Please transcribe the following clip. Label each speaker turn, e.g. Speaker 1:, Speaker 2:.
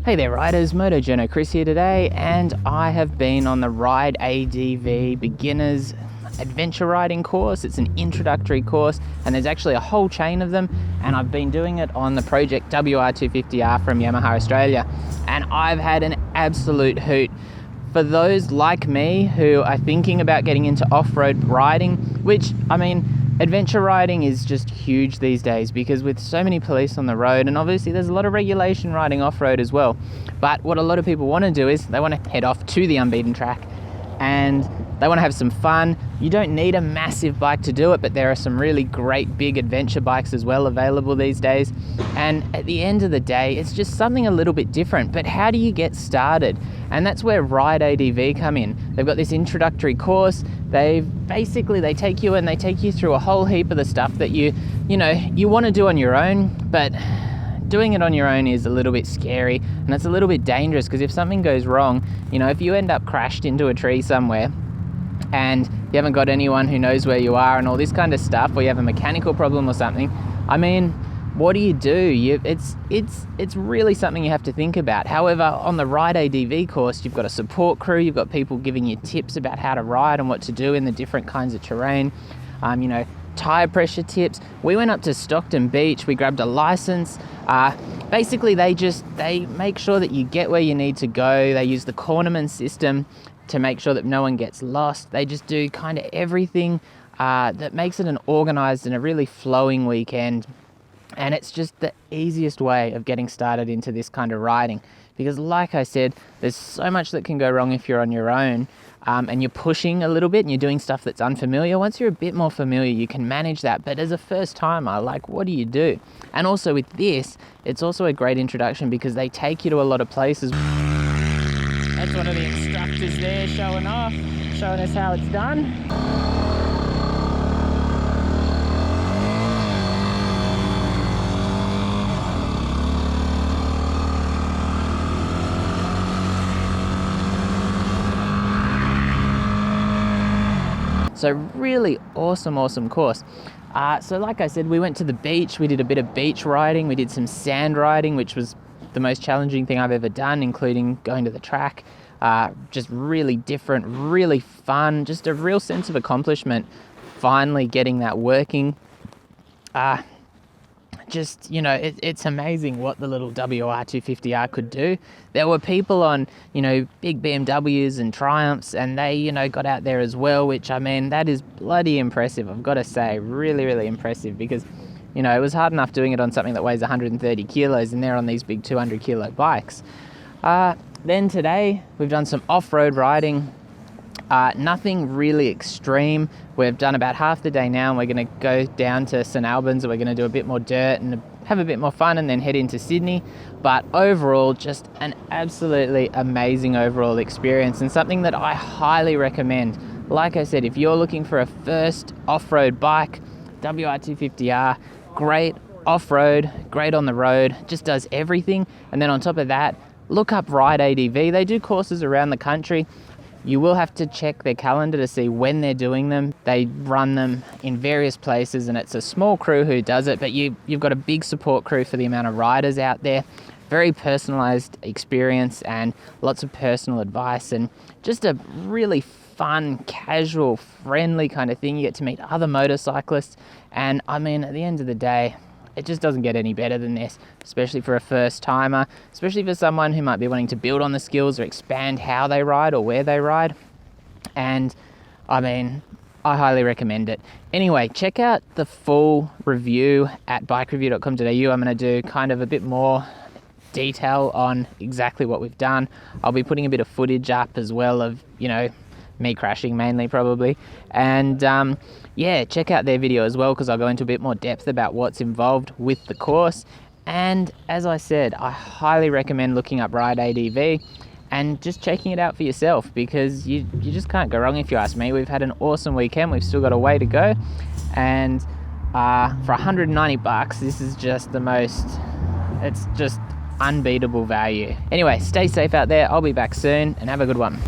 Speaker 1: Hey there riders, MotoJourno Chris here today, and I have been on the RideADV Beginners Adventure Riding course. It's an introductory course and there's actually a whole chain of them, and I've been doing it on the Project WR250R from Yamaha Australia, and I've had an absolute hoot. For those like me who are thinking about getting into off-road riding, which, I mean, adventure riding is just huge these days because with so many police on the road, and obviously there's a lot of regulation riding off-road as well. But what a lot of people want to do is they want to head off to the unbeaten track and they want to have some fun. You don't need a massive bike to do it, but there are some really great big adventure bikes as well available these days. And at the end of the day, it's just something a little bit different. But how do you get started? And that's where RideADV come in. They've got this introductory course. They take you and they take you through a whole heap of the stuff that you want to do on your own, but doing it on your own is a little bit scary and it's a little bit dangerous because if something goes wrong, if you end up crashed into a tree somewhere and you haven't got anyone who knows where you are and all this kind of stuff, or you have a mechanical problem or something, I mean, what do you do? It's really something you have to think about. However, on the RideADV course, you've got a support crew, you've got people giving you tips about how to ride and what to do in the different kinds of terrain, tire pressure tips. We went up to Stockton Beach, we grabbed a license. Basically, they make sure that you get where you need to go. They use the cornerman system to make sure that no one gets lost. They just do kind of everything that makes it an organized and a really flowing weekend. And it's just the easiest way of getting started into this kind of riding. Because like I said, there's so much that can go wrong if you're on your own. And you're pushing a little bit and you're doing stuff that's unfamiliar. Once you're a bit more familiar, you can manage that. But as a first timer, what do you do? And also with this, it's also a great introduction because they take you to a lot of places. That's one of the instructors there showing off, showing us how it's done. So really awesome course. So like I said, we went to the beach, we did a bit of beach riding, we did some sand riding, which was the most challenging thing I've ever done, including going to the track. Just really different, really fun, just a real sense of accomplishment, finally getting that working. It's amazing what the little WR250R could do. There were people on, big BMWs and Triumphs, and they, got out there as well, which, I mean, that is bloody impressive, I've got to say, really impressive, because, it was hard enough doing it on something that weighs 130 kilos, and they're on these big 200 kilo bikes. Then today, we've done some off-road riding. Nothing really extreme. We've done about half the day now and we're going to go down to St Albans and we're going to do a bit more dirt and have a bit more fun and then head into Sydney. But overall, just an absolutely amazing overall experience and something that I highly recommend. Like I said, if you're looking for a first off-road bike, WR250R, great off-road, great on the road, just does everything. And then on top of that, look up RideADV. They do courses around the country. You will have to check their calendar to see when they're doing them. They run them in various places and it's a small crew who does it, but you've got a big support crew for the amount of riders out there. Very personalized experience and lots of personal advice and just a really fun, casual, friendly kind of thing. You get to meet other motorcyclists and I mean, at the end of the day, it just doesn't get any better than this, especially for a first timer, especially for someone who might be wanting to build on the skills or expand how they ride or where they ride. And I mean, I highly recommend it. Anyway, check out the full review at bikereview.com.au. I'm going to do kind of a bit more detail on exactly what we've done. I'll be putting a bit of footage up as well of, me crashing mainly probably. And check out their video as well because I'll go into a bit more depth about what's involved with the course. And as I said, I highly recommend looking up RideADV and just checking it out for yourself because you just can't go wrong if you ask me. We've had an awesome weekend. We've still got a way to go. And for $190, this is just it's just unbeatable value. Anyway, stay safe out there. I'll be back soon and have a good one.